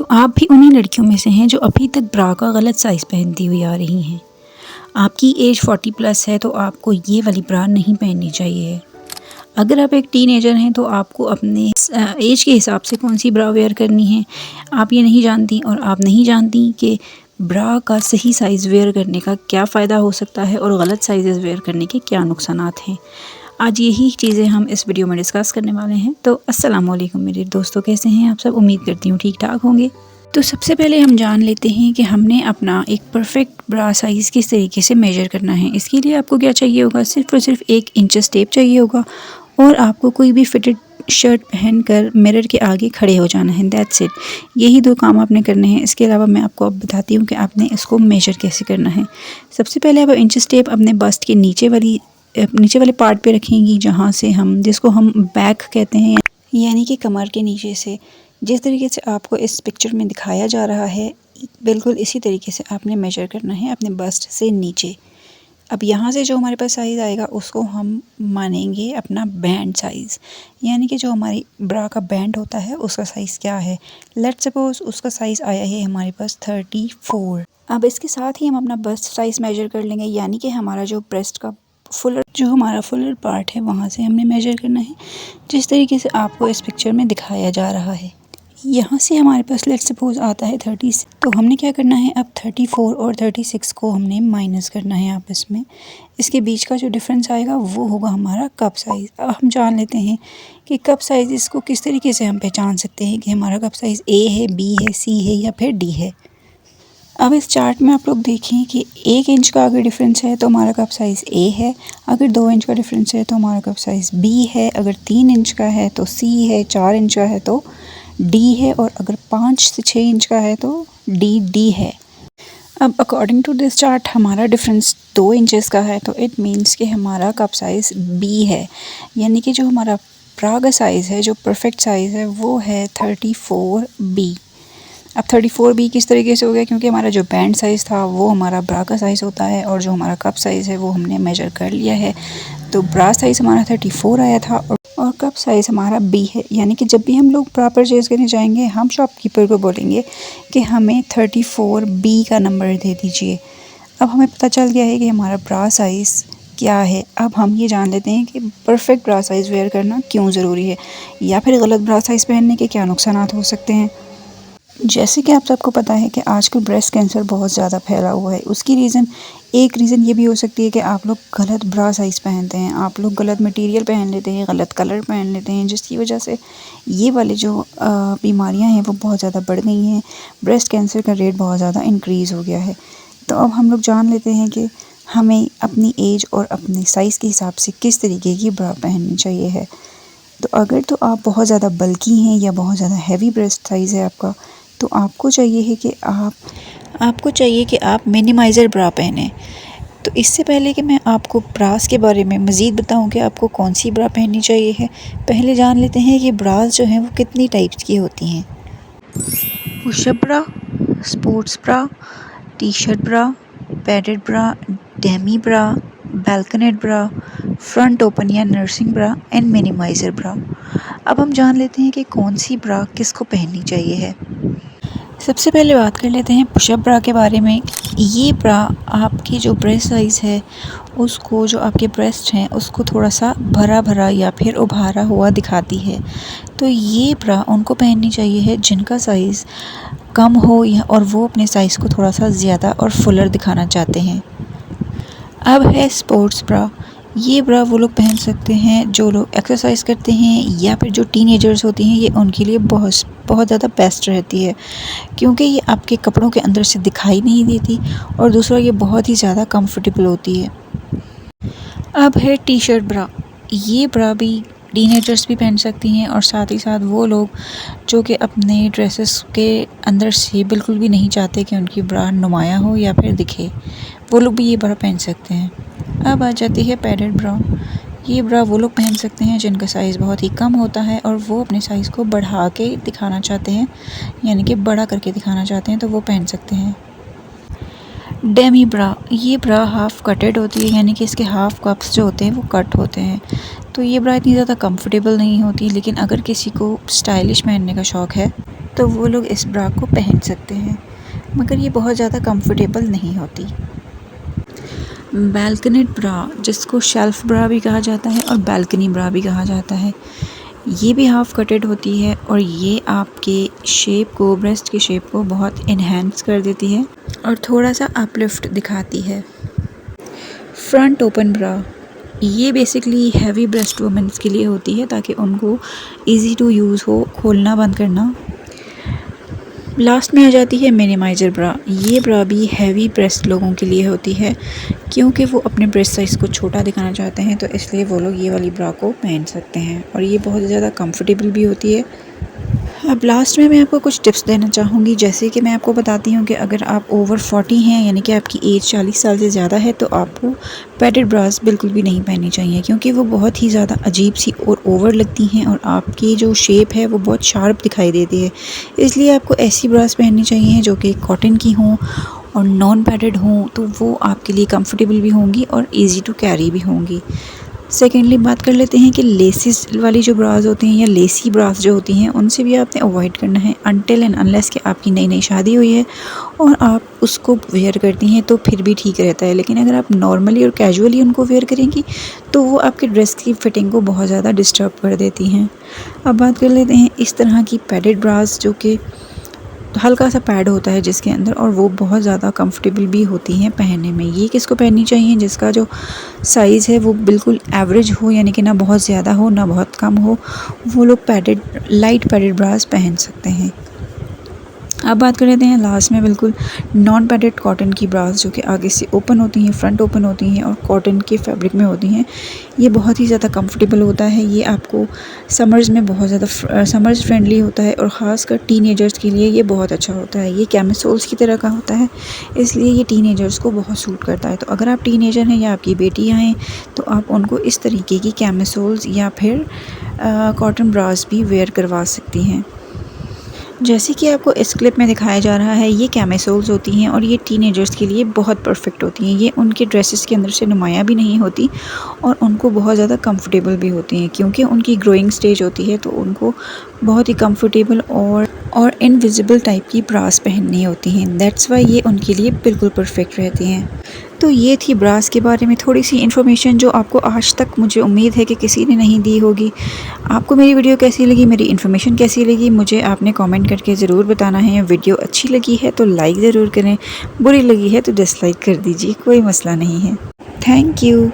तो आप भी उन्हीं लड़कियों में से हैं जो अभी तक ब्रा का गलत साइज़ पहनती हुई आ रही हैं। आपकी एज 40 प्लस है तो आपको ये वाली ब्रा नहीं पहननी चाहिए। अगर आप एक टीनेजर हैं तो आपको अपने एज के हिसाब से कौन सी ब्रा वेयर करनी है आप ये नहीं जानती, और आप नहीं जानती कि ब्रा का सही साइज़ वेयर करने का क्या फ़ायदा हो सकता है और गलत साइज़ वेयर करने के क्या नुकसानात हैं। आज यही चीज़ें हम इस वीडियो में डिस्कस करने वाले हैं। तो अस्सलाम वालेकुम मेरे दोस्तों, कैसे हैं आप सब? उम्मीद करती हूँ ठीक ठाक होंगे। तो सबसे पहले हम जान लेते हैं कि हमने अपना एक परफेक्ट ब्रा साइज़ किस तरीके से मेजर करना है। इसके लिए आपको क्या चाहिए होगा, सिर्फ और सिर्फ 1 इंच टेप चाहिए होगा, और आपको कोई भी फिटेड शर्ट पहनकर मिरर के आगे खड़े हो जाना है। That's it. यही 2 काम आपने करने हैं। इसके अलावा मैं आपको अब बताती हूँ कि आपने इसको मेजर कैसे करना है। सबसे पहले आप इंच टेप अपने बस्ट के नीचे वाले पार्ट पे रखेंगी, जहाँ से जिसको हम बैक कहते हैं, यानी कि कमर के नीचे से। जिस तरीके से आपको इस पिक्चर में दिखाया जा रहा है, बिल्कुल इसी तरीके से आपने मेजर करना है अपने बस्ट से नीचे। अब यहाँ से जो हमारे पास साइज़ आएगा उसको हम मानेंगे अपना बैंड साइज़, यानी कि जो हमारी ब्रा का बैंड होता है उसका साइज़ क्या है। लेट्स सपोज उसका साइज़ आया है हमारे पास 34। अब इसके साथ ही हम अपना बस्ट साइज़ मेजर कर लेंगे, यानी कि हमारा जो ब्रेस्ट का हमारा फुलर पार्ट है वहाँ से हमने मेजर करना है, जिस तरीके से आपको इस पिक्चर में दिखाया जा रहा है। यहाँ से हमारे पास लेट्स सपोज आता है 30, तो हमने क्या करना है, अब 34 और 36 को हमने माइनस करना है आपस में। इसके बीच का जो डिफरेंस आएगा वो होगा हमारा कप साइज़। अब हम जान लेते हैं कि कप साइज़ इसको किस तरीके से हम पहचान सकते हैं कि हमारा कप साइज़ ए है, बी है, सी है या फिर डी है। अब इस चार्ट में आप लोग देखें कि 1 इंच का अगर डिफरेंस है तो हमारा कप साइज़ ए है, अगर 2 इंच का डिफरेंस है तो हमारा कप साइज़ बी है, अगर 3 इंच का है तो सी है, 4 इंच का है तो डी है, और अगर 5 से 6 इंच का है तो डी है। अब अकॉर्डिंग टू दिस चार्ट हमारा डिफरेंस 2 इंचेस का है, तो इट मीन्स कि हमारा कप साइज़ बी है, यानी कि जो हमारा ब्रा का साइज़ है, जो परफेक्ट साइज़ है, वो है 34B। अब 34B किस तरीके से हो गया, क्योंकि हमारा जो बैंड साइज़ था वो हमारा ब्रा का साइज़ होता है, और जो हमारा कप साइज़ है वो हमने मेजर कर लिया है। तो ब्रा साइज़ हमारा 34 आया था और कप साइज़ हमारा बी है, यानी कि जब भी हम लोग ब्रा परचेज़ करने जाएंगे हम शॉपकीपर को बोलेंगे कि हमें 34B का नंबर दे दीजिए। अब हमें पता चल गया है कि हमारा ब्रा साइज़ क्या है। अब हम ये जान लेते हैं कि परफेक्ट ब्रा साइज़ वेयर करना क्यों ज़रूरी है, या फिर गलत ब्रा साइज़ पहनने के क्या नुकसानात हो सकते हैं। जैसे कि आप सबको पता है कि आजकल ब्रेस्ट कैंसर बहुत ज़्यादा फैला हुआ है। उसकी एक रीज़न ये भी हो सकती है कि आप लोग गलत ब्रा साइज़ पहनते हैं, आप लोग गलत मटेरियल पहन लेते हैं, गलत कलर पहन लेते हैं, जिसकी वजह से ये वाली जो बीमारियां हैं वो बहुत ज़्यादा बढ़ गई हैं। ब्रेस्ट कैंसर का रेट बहुत ज़्यादा इंक्रीज़ हो गया है। तो अब हम लोग जान लेते हैं कि हमें अपनी एज और अपने साइज़ के हिसाब से किस तरीके की ब्रा पहननी चाहिए है। तो अगर तो आप बहुत ज़्यादा बल्की हैं या बहुत ज़्यादा हैवी ब्रेस्ट साइज़ है आपका, तो आपको चाहिए कि आप मिनिमाइज़र ब्रा पहनें। तो इससे पहले कि मैं आपको ब्रास के बारे में मज़ीद बताऊं कि आपको कौन सी ब्रा पहननी चाहिए है, पहले जान लेते हैं कि ब्रास जो हैं वो कितनी टाइप्स की होती हैं। Push up bra, sports bra, T shirt bra, padded bra, demi bra, balconette bra, front open या nursing bra and minimiser bra. अब हम जान लेते हैं कि कौन सी ब्रा किसको पहननी चाहिए है। सबसे पहले बात कर लेते हैं पुशअप ब्रा के बारे में। ये ब्रा आपकी जो ब्रेस्ट साइज़ है उसको, जो आपके ब्रेस्ट हैं उसको थोड़ा सा भरा भरा या फिर उभारा हुआ दिखाती है। तो ये ब्रा उनको पहननी चाहिए है जिनका साइज़ कम हो और वो अपने साइज़ को थोड़ा सा ज़्यादा और फुलर दिखाना चाहते हैं। अब है स्पोर्ट्स ब्रा। ये ब्रा वो लोग पहन सकते हैं जो लोग एक्सरसाइज करते हैं या फिर जो टीनेजर्स होती हैं, ये उनके लिए बहुत ज़्यादा बेस्ट रहती है, क्योंकि ये आपके कपड़ों के अंदर से दिखाई नहीं देती, और दूसरा ये बहुत ही ज़्यादा कंफर्टेबल होती है। अब है टी शर्ट ब्रा। ये ब्रा भी टीनेजर्स भी पहन सकती हैं, और साथ ही साथ वो लोग जो कि अपने ड्रेसेस के अंदर से बिल्कुल भी नहीं चाहते कि उनकी ब्रा नुमाया हो या फिर दिखे, वो लोग भी ये ब्रा पहन सकते हैं। अब आ जाती है पैडेड ब्रा। ये ब्रा वो लोग पहन सकते हैं जिनका साइज़ बहुत ही कम होता है और वो अपने साइज़ को बढ़ा के दिखाना चाहते हैं, यानी कि बड़ा करके दिखाना चाहते हैं, तो वो पहन सकते हैं। डेमी ब्रा। ये ब्रा हाफ़ कटेड होती है, यानी कि इसके हाफ़ कप्स जो होते हैं वो कट होते हैं। तो ये ब्रा इतनी ज़्यादा कंफर्टेबल नहीं होती, लेकिन अगर किसी को स्टाइलिश पहनने का शौक़ है तो वो लोग इस ब्रा को पहन सकते हैं, मगर ये बहुत ज़्यादा कंफर्टेबल नहीं होती। बैल्कनेट ब्रा, जिसको शेल्फ ब्रा भी कहा जाता है और बैल्कनी ब्रा भी कहा जाता है, ये भी हाफ़ कटेड होती है और ये आपके शेप को, ब्रेस्ट की शेप को बहुत इन्हेंस कर देती है और थोड़ा सा अपलिफ्ट दिखाती है। फ्रंट ओपन ब्रा, ये बेसिकली हैवी ब्रेस्ट वुमेन्स के लिए होती है ताकि उनको इजी टू यूज़ हो, खोलना बंद करना। लास्ट में आ जाती है मिनिमाइजर ब्रा। ये ब्रा भी हैवी ब्रेस्ट लोगों के लिए होती है क्योंकि वो अपने ब्रेस्ट साइज़ को छोटा दिखाना चाहते हैं, तो इसलिए वो लोग ये वाली ब्रा को पहन सकते हैं और ये बहुत ज़्यादा कंफर्टेबल भी होती है। अब लास्ट में मैं आपको कुछ टिप्स देना चाहूँगी, जैसे कि मैं आपको बताती हूँ कि अगर आप ओवर 40 हैं, यानी कि आपकी एज 40 साल से ज़्यादा है, तो आपको पैडेड ब्रास बिल्कुल भी नहीं पहननी चाहिए क्योंकि वो बहुत ही ज़्यादा अजीब सी और ओवर लगती हैं और आपकी जो शेप है वो बहुत शार्प दिखाई देती है। इसलिए आपको ऐसी ब्रास पहननी चाहिए जो कि कॉटन की हों और नॉन पैडेड हों, तो वो आपके लिए कंफर्टेबल भी होंगी और ईजी टू कैरी भी होंगी। सेकेंडली बात कर लेते हैं कि लेसिस वाली जो ब्रास होती हैं या लेसी ब्रास जो होती हैं, उनसे भी आपने अवॉइड करना है अनटिल एंड अनलेस कि आपकी नई नई शादी हुई है और आप उसको वेयर करती हैं तो फिर भी ठीक रहता है, लेकिन अगर आप नॉर्मली और कैजुअली उनको वेयर करेंगी तो वो आपके ड्रेस की फिटिंग को बहुत ज़्यादा डिस्टर्ब कर देती हैं। अब बात कर लेते हैं इस तरह की पैडेड ब्रास जो कि हल्का सा पैड होता है जिसके अंदर, और वो बहुत ज़्यादा कंफर्टेबल भी होती हैं पहनने में। ये किसको पहननी चाहिए? जिसका जो साइज़ है वो बिल्कुल एवरेज हो, यानी कि ना बहुत ज़्यादा हो ना बहुत कम हो, वो लोग पैडेड, लाइट पैडेड ब्रास पहन सकते हैं। अब बात कर लेते हैं लास्ट में बिल्कुल नॉन पैडेड कॉटन की ब्रास जो कि आगे से ओपन होती हैं, फ्रंट ओपन होती हैं और कॉटन के फैब्रिक में होती हैं। ये बहुत ही ज़्यादा कंफर्टेबल होता है। ये आपको समर्स में बहुत ज़्यादा समर्स फ्रेंडली होता है और ख़ासकर टीनेजर्स के लिए ये बहुत अच्छा होता है। ये कैमिसोल्स की तरह का होता है, इसलिए ये टीनेजर्स को बहुत सूट करता है। तो अगर आप टीनेजर हैं या आपकी बेटियाँ हैं तो आप उनको इस तरीके की कैमिसोल्स या फिर कॉटन ब्रास भी वेयर करवा सकती हैं। जैसे कि आपको इस क्लिप में दिखाया जा रहा है, ये कैमिसोल्स होती हैं और ये टीनेजर्स के लिए बहुत परफेक्ट होती हैं। ये उनके ड्रेसेस के अंदर से नुमाया भी नहीं होती और उनको बहुत ज़्यादा कंफर्टेबल भी होती हैं क्योंकि उनकी ग्रोइंग स्टेज होती है, तो उनको बहुत ही कंफर्टेबल और इनविजिबल टाइप की ब्रास पहननी होती हैं। दैट्स वाई ये उनके लिए बिल्कुल परफेक्ट रहती हैं। तो ये थी ब्रास के बारे में थोड़ी सी इन्फॉर्मेशन जो आपको आज तक मुझे उम्मीद है कि किसी ने नहीं दी होगी। आपको मेरी वीडियो कैसी लगी, मेरी इन्फॉर्मेशन कैसी लगी, मुझे आपने कमेंट करके ज़रूर बताना है। वीडियो अच्छी लगी है तो लाइक ज़रूर करें, बुरी लगी है तो डिसलाइक कर दीजिए, कोई मसला नहीं है। Thank you.